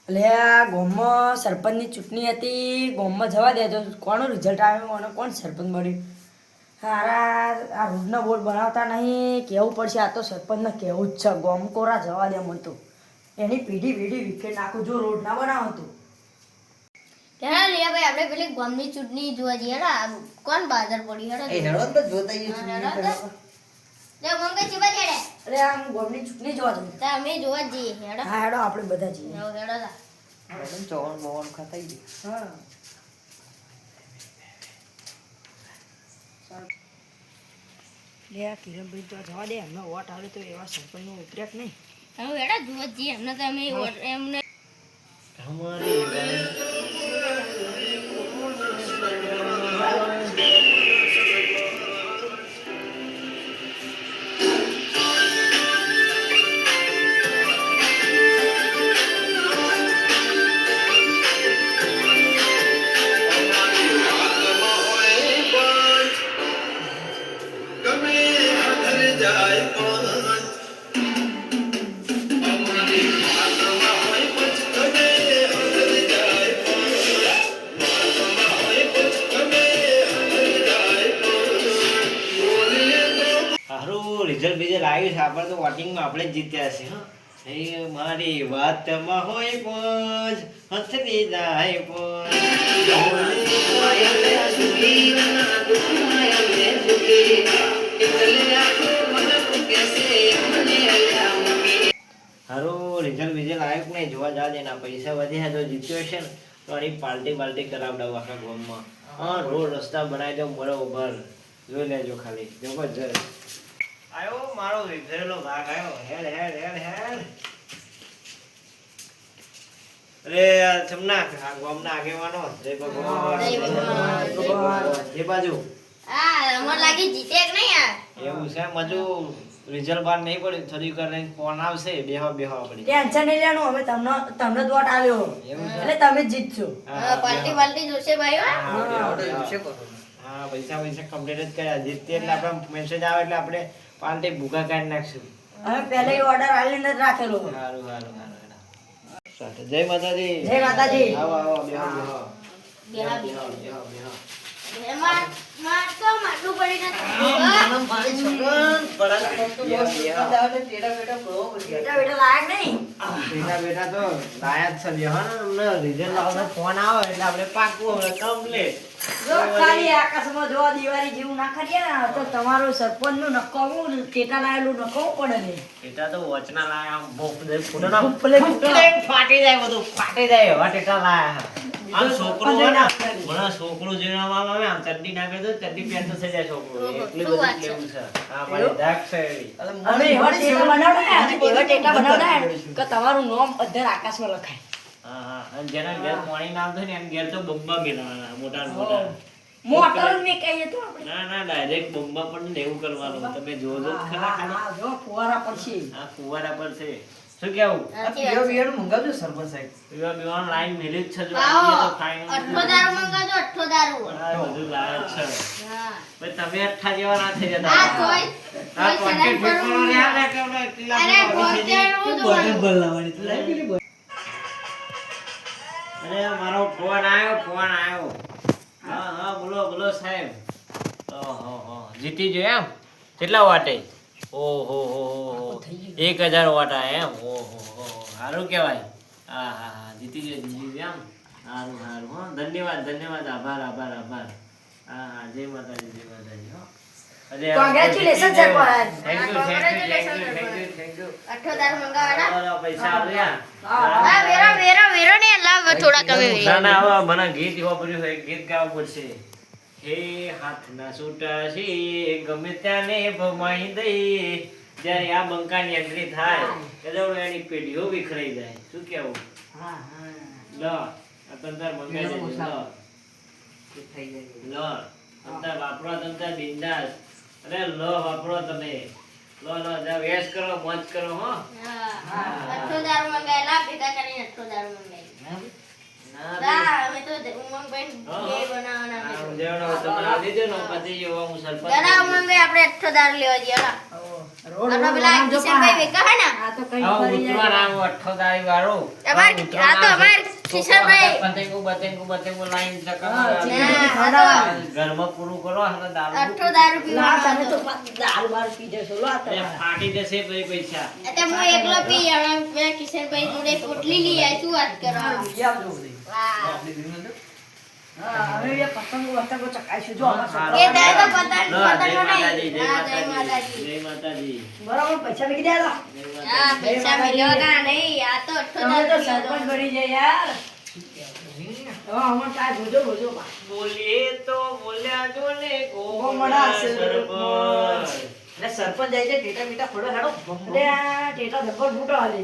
એટલે આ ગામમાં સરપંચની ચૂંટણી હતી, ગામમાં જવા દેજો કોનું રિઝલ્ટ આવ્યું અને કોણ સરપંચ બન્યું. હારા આ રોડના બોર્ડ બનાવતા નહીં, કહેવું પડશે. આ તો સરપંચને કહેવું જ છે, ગામ કોરા જવા દે મને તો. એની પીઢી વિખેર નાખું જો રોડ ના બનાવતું. હેડા લિયા ભાઈ આપણે પેલી ગામની ચૂંટણી જોવા જઈએ. હેડા કોણ બહાદર પડી. હેડા તો જોતા આવીએ ચૂંટણી. લે મંગે ચીબા જેડે. અરે આમ ગામની ચૂંટણી જોવા જઈએ. તા અમે જોવા જઈએ. હેડા હા હેડો આપણે બધા જઈએ. હેડા તા ચોવન બોવન ખાતા ગઈ. હા લે આ કિરણભાઈ તો જવા દે, એમનો વોટ આવે તો એવા સરપંચનો ઉપરેક નહીં. હવે હેડા જોવા જઈએ. એમને તો અમે એમને રિઝલ્ટ બીજલ આવ્યું છે. આપણે તો વોટિંગમાં આપણે જ જીત્યા છે. એ મારી વાતમાં હોય પોજ હથની જાય પોજ. હારું રિઝલ્ટ બીજલ આવ્યું કે નહીં જોવા જવા દેના. પૈસા વધ્યા તો જીત્યો છે ને તો આની પાર્ટી કરાવડાવું આખા ગામમાં. હા રોડ રસ્તા બનાવી દઉં બરોબર. જોઈ લેજો ખાલી જબરજસ્ત. આયો મારો વિખરેલો ભાગ આયો. હેડ હેડ હેડ હેડ. અરે સમના આ ગામના આગેવાનો જય ભગવાન. જે બાજુ અમર લાગી જીતે કે નહીં યાર. એવું છે મજુ રિઝલ્ટ બાર નહીં પડ્યું થોડી કરીને ફોન આવશે. બેહો પડી ટેન્શન નહીં લેવાનું, અમે તમને જ વોટ આવ્યો એટલે તમે જ જીતશો. પાર્ટી જોશે ભાઈ. હા પૈસા કમ્પ્લીટ જ કર્યા. જીતતી એટલે આપણે મેસેજ આવે એટલે આપણે પાર્ટી ભૂખા કાઢી નાખશું. અમે પહેલા ઓર્ડર આલીને જ રાખેલો. સારું જય માતાજી. જય માતાજી. આવો બેહા બેહો. એમાં માર તો માટલું પડી નથી. મારી છગન પડાલ તો બહુ સુંદર આવે ટેડા બેટા બહુ બેટા લાયક નહીં. બેટા તો લાયક છે. બેહો ને અમને રિઝલ્ટ આવવાનો ફોન આવે એટલે આપણે પાકું હવે કમ્પ્લીટ. જો ખાલી આકાશમાં જોવા દિવાળી જેવું ના કરીએ ને તો તમારું સરપંચનું નકામું ટેટા લાયેલું નકામું પડે ને. બેટા તો વચના લાયા આમ ભોપ દે ફૂટના ભલે ફાટી જાય બધું ફાટી જાય એવા ટેટા લાયા. આમ છોકરો હોય ને મને છોકરો જેવામાં આવે આમ ચડ્ડી નાખે તો ચડ્ડી પહેરતો થઈ જાય છોકરો. એટલી બધી લેવું છે. હા ભાઈ દાગ છે એવી. અમે એવા ટેટા બનાવડા કે તમારું નામ અધર આકાશમાં લખાય. હા અને જેના ઘેર પાણી ના આવતું ને એમ ઘેર તો બંબા મેળવવાના મોટા. મોટર ને કહીએ તો આપણે. ના ડાયરેક્ટ બંબા પણ એવું કરવાનું. તમે જોજો ખરા ખાલી. હા જો ફુવારા પડશે. આ ફુવારા પર છે. શું કેવું પીઓ પીઓ મંગાવજો સરપંચ સાહેબ. પીવા બીવાનું લાઈન મેલી જ છે. જો આવો આવીએ તો ફાઈન. અઠ્ઠો દારૂ મંગાજો. અઠ્ઠો દારૂ. આ બધું લાયક છે. હા ભાઈ તમે અઠ્ઠા જેવા ના થઈ જતા. આ કોઈ આ કોન્ટેક્ટ પેપર ને આ ને કે કિલ્લા અરે બોલાવાની તું લાઈ પેલી અરે મારો ફોન આવ્યો. હા બોલો સાહેબ. ઓહો જીતી જો એમ. કેટલા વાટે? ઓહો 1000 વાટા એમ. ઓહો સારું કહેવાય. હા જીતી જો એમ. સારું હો. ધન્યવાદ આભાર. હા જય માતાજી હો. કોંગ્રેચ્યુલેશન સરપંચ. Thank you. અઠ્ઠો દારૂ મંગાવાના. પૈસા આવ્યા. હા વેરો ને લાવ થોડા કમે વેરો. ના હવે મને ગીત વાપર્યું છે. ગીત ગાવું પડશે. હે હાથના છૂટા છે ગમે ત્યાંને ભમાઈ દઈ. જ્યારે આ બંકાની એન્ટ્રી થાય એટલે એની પેઢીઓ વિખરાઈ જાય. શું કેવું? લો આ તંતર મંગાઈ દેજો. થઈ જાય. લો તંતર વાપરો. તંતર બિંદાસ. અરે લો વાપરો તમે. લો જા વેસ કરો મોજ કરો હો. અઠ્ઠો દારૂ મંગાયેલા ભેગા કરીને અઠ્ઠો દારૂ મંગાયેલા. ના અમે તો ઉમંગભાઈ બે બનાવવાના આ જેવડો તમે આ દેજો ને પછી જેવો હું સરપંચ. દાડા ઉમંગભાઈ આપણે અઠ્ઠો દારૂ લેવા જઈએ. રોડ આપણે પેલા બનાવજો કિશનભાઈ પા. વેકા હે ને આ તો કઈ હવે ફરી જાય. ઉતરવા આવો 8 તારીખ વાળો આ તો અમાર કિશનભાઈ પતંગો લાઈન હા, ચકાવા ચીકણી હા, ખવડાવવાની. ઘરમાં પૂરું કરો અને દારૂ અઠ્ઠો દારૂ લા, પીવાનો તમે તો હતો. પાછું દારૂ બારૂ પી જશો, લો આ એ તમારા. ફાટી જશે પછી પૈસા એટલે હું એકલો પી હવે મેં કિશનભાઈ જોડે પોટલી લઈ આવી શું વાત કરો લઈ આવજો બધી. વાહ. હા, હવે એ પતંગો ચકાઈશું. જો અમારા હા, છોકરા- એ દાય તો પતંગ લો, પતંગો જય નહીં. માતાજી, જય હા, જય માતાજી, માતાજી. જય માતાજી, બરાબર, પૈસા મૂકી દે લો. જય હા, માતાજી. પૈસા મિલ્યો ના નહીં. આ તો અઠ્ઠો તમે તો દારૂ સરપંચ પીવાનો. બની જાય યાર. હવે અમારે કાંઈ ભોજો ભોજો પા. બોલીએ તો બોલ્યા જો ને ગોમડા સરપંચ. એટલે સરપંચ જાય છે ટેટા મીટા ફોડો હેડો અરે આ ટેટા ધબ્બો ફૂટો હાલે.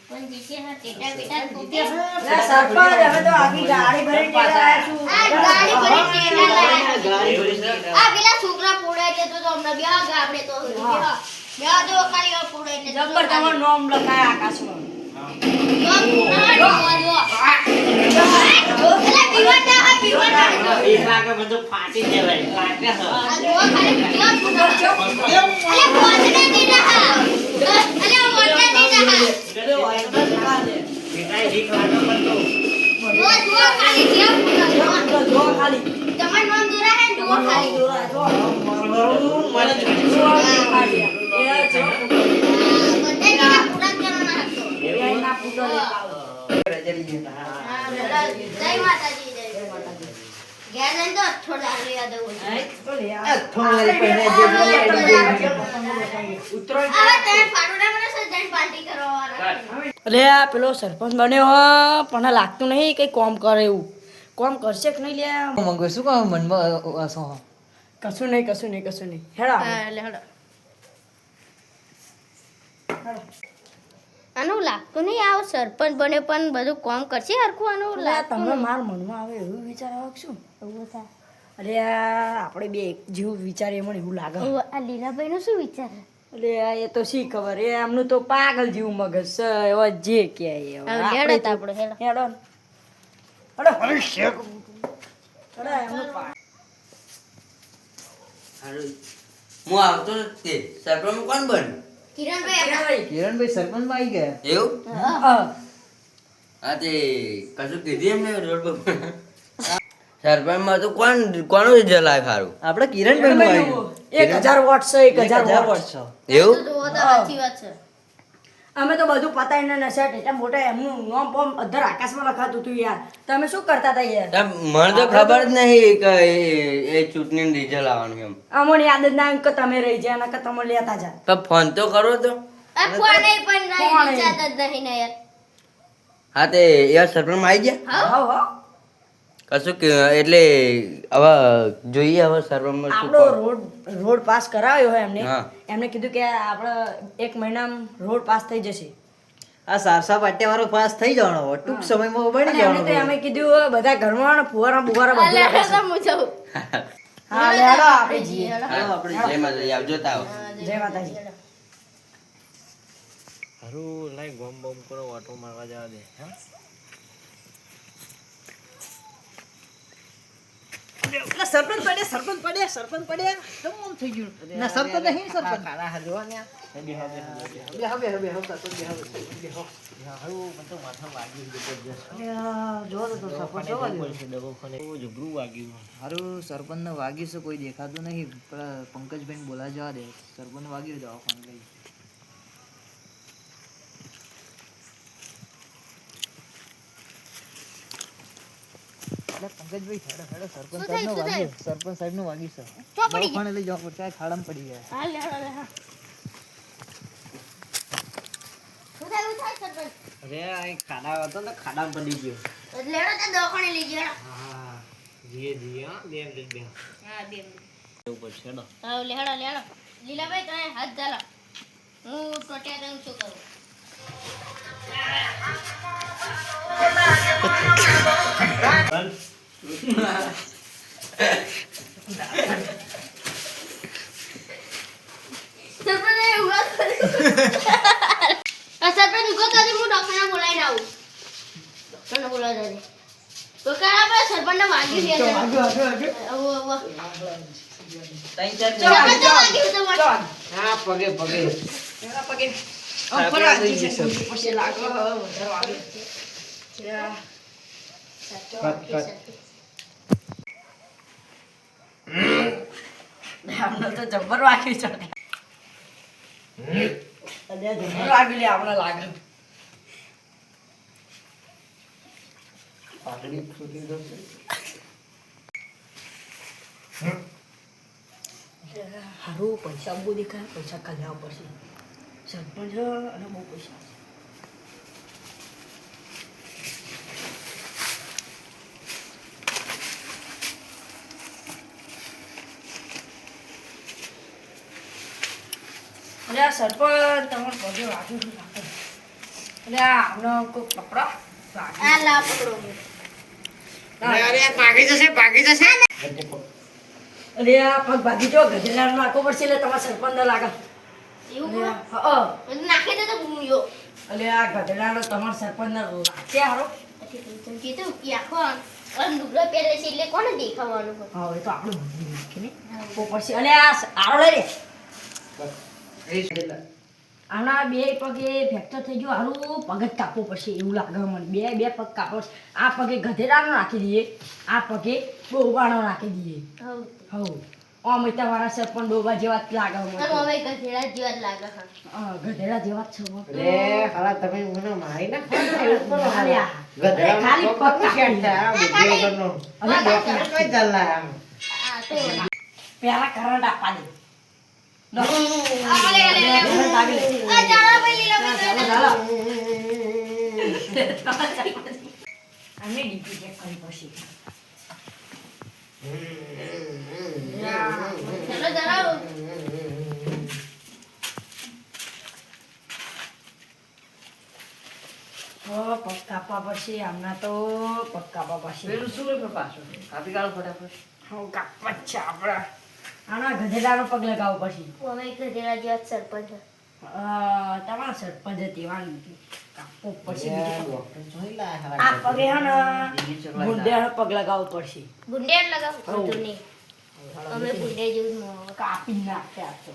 પણ જીતે હા, ટેટા બેટા ફૂટે. અરે સરપંચ, હવે તો આખી ગાડી ભરીને ટેટા લાયા છું. આ ગાડી ભરીને ટેટા લાયા. ગાડી ભરી છે. આ પેલા છોકરા પોડાય છે તો હમણાં બે ગાબડે તો બે જો ખાલી પોડાય ને જબ્બર તમારું નામ લખાય આકાશમાં. એક લાગે બધું ફાટી જવાય લાગે છે. બેટા એક લાગે બધું. જો ખાલી. એ ના ફૂટો દેખાવ. જય માતાજી જય માતાજી ગયા જઈને તો થોડા યાદ હોય તો લે આ. થોડી પહેલા જે બોલે ઉતરો હવે તમે ફાટુડા મને સજાઈને પાર્ટી કરવાવાળા અરે આ પેલો સરપંચ બન્યો હ પણ લાગતું નહીં કઈ કોમ કરે એવું. કોમ કરશે કે નહીં લે? મંગો શું કહો મનમાં આસો કશું નહીં હેડા લે હડો આનું લાગતું નહીં આવો સરપંચ બને પણ બધું કામ કરશે હરખું આનું અરે આ લાગતું તમને માર મનમાં આવે એવું વિચાર આવે કે શું એવું થાય? અરે આ આપણે બે એક જેવું વિચારીએ મને એવું લાગે. આ લીલાભાઈનું શું વિચાર અરે આ એ તો શી ખબર એ એમનું તો પાગલ જેવું મગજ છે એવા જે કે હેડો તો આપણો હેડો હેડો ને. હેડો. અરે એમનું હું આવતો નથી સરપંચ કોણ બન્યું કિરણભાઈ કિરણભાઈ સરપંચ માં આવી ગયા એવું હા. હા તે કશું કીધું એમને રોડ પર સરપંચ માં તો કોનું રિઝલ્ટ આવે ખારું આપણે કિરણભાઈ નું આવ્યું 1000 વોટ છે 1000 વોટ. છો એવું તો સાચી વાત છે અમે તો બધું પતાઈને નશા ટેટા મોટા એમનું નામ બોમ અધર આકાશમાં લખાતું હતું યાર. તમે શું કરતા હતા યાર? મને તો ખબર જ નહીં કે એ ચૂંટણીનું રિઝલ્ટ આવવાનું એમ અમને યાદ જ ના આવ્યું કે તમે રહી જાય અને કે તમે લેતા જા. તો ફોન તો કરો તો આ ફોન પણ ફોન નહીં રિચાર્જ જ નહીં ને યાર હા તે યાર સરપંચ માં આવી ગયા હાવ હાવ. કશું એટલે હવે જોઈએ હવે સરપંચ માં શું આપણો કોણ. રોડ પાસ કરાવ્યો હોય એમને હા. એમને કીધું કે આપણે 1 મહિનામાં રોડ પાસ થઈ જશે. આ સારસા પાટિયા વાળો પાસ થઈ જવાનો હવે ટૂંક સમયમાં બની અને એમને તો જવાનો અમે કીધું બધા ઘરમાં ને ફુવારા બુવારા બધું લે લગાડશે. તો હું જાઉં હા લે હાલો આપણે જઈએ. હા, જય માતાજી આવજો તાવ જય માતાજી. હારું લાઈ ગોમ બોમ કરો ઓટો મારવા જવા દે હા સરપંચ પડ્યા કેમ આમ થઈ ગયું ના સરપંચ નહીં સરપંચ ખાના હાલવા ને બેહો સરપંચ બેહો હારું મને તો માથા વાગ્યું જબરજસ્ત જો તો સપોર્ટ જોવા દો. દવાખાને જબરું વાગ્યું હારું સરપંચને વાગ્યું છે કોઈ દેખાતું નહીં પેલા પંકજભાઈને બોલા જવા દે સરપંચ વાગ્યું દવાખાને લઈ એટલે પંકજભાઈ હેડો સરપંચ સાહેબનું વાગ્યું સરપંચ સાહેબનું વાગ્યું છે ચો પડી દવાખાને લઈ જવા પડશે આ ખાડામાં પડી ગયા હા લે લે હા શું થાય સરપંચ અરે આ એક ખાડા હતો ને ખાડામાં પડી ગયો લેડો તો દવાખાને લઈ ગયો હા જીએ હા બે મિનિટ બે હા બે ઉપર છેડો હા લેડો લીલાભાઈ તમે હાથ ચાલો હું ટોટિયા તને શું કરું સરપંચ એવું વાત સરપંચ ઉગો તો હું ડોક્ટરને બોલાવીને આવું ડોક્ટરને બોલાવી દે તો કાળા પર સરપંચને વાગ્યું છે. વાગ્યો, વાગ્યો. ઓવો. ત્રણ ચાર ચો, સરપંચને ચો, વાગ્યું તો ચો. હા પગે પગે એના પગે આપણે ફરવા લઈ જઈએ જઈશું. પછી લાગો વધારે વાગે. કટ. આમને તો જબ્બર વાગ્યું છે અલ્યા જબ્બર વાગ્યું લે આપણે લાગે પાઘડી ફૂટી દો હારું પૈસા બહુ દેખાય પૈસા કઢાવવા પડશે સરપંચ અને બહુ પૈસા અરે આ સરપંચ તમારે પગે વાગ્યું છે લાગે. અરે આ આમનો કોઈ પકડો વાગ્યું. આ લા પકડો. અરે પાકી જશે અરે આ પગ ભાગી જો ગધેડાનો નાખવો પડશે એટલે તમારા સરપંચ ન લાગે એવું અરે કરો? આ, બધું નાખી દે તો ભૂમિયો. અરે આ ગધેડાનો તમારા સરપંચ ન લાગે હારો પછી તમે કીધું કે આખો અને લુગડો પહેરે છે એટલે કોને દેખાવાનું હોય? હા એ તો આપણે ભૂલી નાખીએ ને તો પછી અલે આ આરો લઈ રે આના બે પગે ફ્રેક્ચર થઈ ગયું હારું પગ જ કાપવો પડશે એવું લાગે મને બે પગ કાપવો પડશે. આ પગે ગધેડાનો નાખી દઈએ આ પગે ડોબાનો નાખી દઈએ હવ. હવ ઓમ તમારા સરપંચ ડોબા જેવા જ લાગે મને અને તો. હવે ગધેડા જેવા જ લાગે હા. ગધેડા જેવા જ છે હો તો. અરે હાલા તમે મને મારી ના અરે આ, અરે ખાલી પગ કાપી દે. હવે અરે કઈ ચાલલા આમ આ તો પેલા કરંટ આપવા દે લો. આ લે લે લે. કરંટ આપી દે. આ ચાલો ભાઈ લીલા ચાલો, ભાઈ. ચાલો. આમને ડીપી ચેક કરી પડશે ચાલો ચાલો. પગ કાપવા પડશે આમના તો પગ કાપવા પડશે પેલું શું રે પાછું કાપી કાઢો ફટાફટ હું કાપવા જ છે આપણા આના ગધેડાનો પગ લગાવવો પડશે હવે ગધેડા જેવા જ સરપંચ છે. તમારા સરપંચ તેવા નથી કાપવો પડશે બીજો પગ. ડોક્ટર જોઈ લા આ પગે હે ને ગુંડિયાનો પગ લગાવવો પડશે ગુંડેર લગાવ ખોટું નહીં. અમે ગુંડે જેવું જ મોં. કાપી નાખે આ તો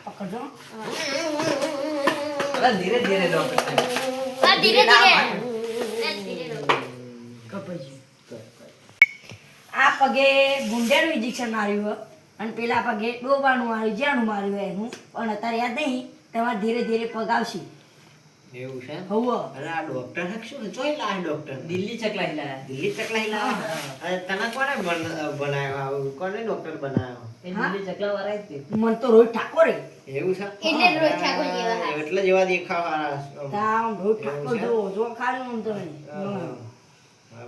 પકડજો ધીરે ધીરે ડોક્ટર આ ધીરે ધીરે. ના, ધીરે રહો. કપાઈ આ પગે ગુંડિયાનું ઇન્જેક્શન માર્યું હોય અને પેલા પગે ડોબાનું માર્યું જ્યાંનું માર્યું હોય એનું પણ અત્યારે યાદ નહીં તમારે ધીરે ધીરે પગ આવશે એવું છે હવ અરે આ ડોક્ટર હે શું જોઈ લા ડોક્ટર દિલ્હી ચકલાઈ લાયા દિલ્હી ચકલાઈ લા અરે તને કોને બનાવ્યો આવું કોને ડોક્ટર બનાવ્યો એ દિલ્હી ચકલા વાળા જ તે મન તો રોજ ઠાકોર એવું છે એટલે જ રોજ ઠાકોર જેવા હાથ. એટલે જેવા દેખાવ તામ રોજ ઠાકોર જો ખાલી આમ તમે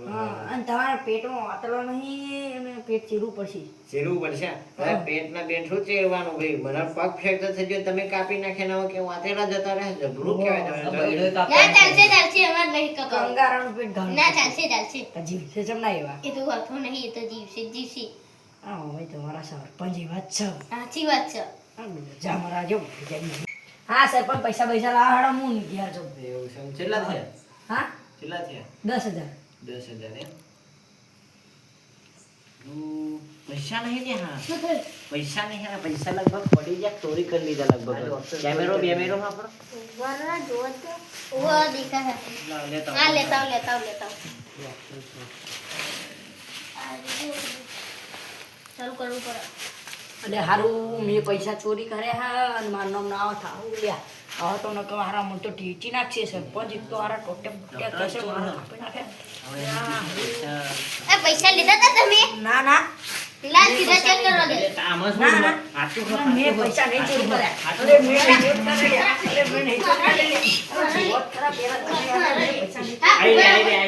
હા અને તમારા પેટમાં વાતરો નહીં અને પેટ ચીરવું પડશે ચીરવું પડશે અરે પેટના પેટ શું ચીરવાનું ભાઈ મને પગ ફ્રેક્ચર થઈ ગયો તમે કાપી નાખે ને કે વાતેલા જતા રહે જબરું કહેવાય આ તમે બૈડો ના, કાપવા ચાલશે ચાલશે અમારે નહીં કપાવું. કંગારાનું પેટ ઘાણ ના ચાલશે ચાલશે. હજી છે જમ ના એવા એ તો વાંધો નહીં, એ તો જીવશે જ જીવશે. હા ભાઈ તમારા સરપંચ એવા જ છે સાચી વાત છે. જા મારા જો હા સરપંચ પૈસા પૈસા લાવવા હું ઘેર જાઉં એવું છે કેટલા થયા હા કેટલા થયા 10,000 10,000 એમ પૈસા નહીં ને હા શું થયું? પૈસા નહીં હા પૈસા લગભગ પડી ગયા ચોરી કરી લીધા લગભગ કેમેરો આપણો વારણા જોવો તો. ઉભો દેખાય. હા, લેતા આવો, લેતા આવો, લેતા આવો. આ જો. ચાલુ કરવું પડે. અને હારું મેં પૈસા ચોરી કર્યા હા અને મારું નામ ના આવે થાવું લ્યા હવે તો નકર હારા મને તો ટીચી નાખશે સરપંચ એક તો હારા ટોટે ફૂટે કહેશે મારે કાપી નાખે એ પૈસા લીધા તા તમે? ના ના પેલા સીધા ચેક કરવા દે. આમાં ના, ના. આટલું ના, મેં પૈસા નહીં ચોરી કર્યા અરે મેં નહીં ચોરી કર્યા અરે મેં નહીં ચોરી કર્યા બહુ ખરાબ પેલા તમે પૈસા નહીં હા, આઈ આ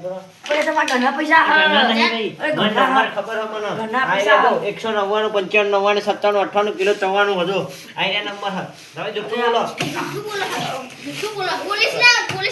જો. અરે તમારા ઘરના પૈસા હા. અરે ઘરના ઘરના પૈસા હા. 199 95 99 97 98 કિલો 94 હતો આ નંબર હા તમે જુઠ્ઠું બોલો શું બોલો? શું બોલો? પોલીસ ના પોલીસ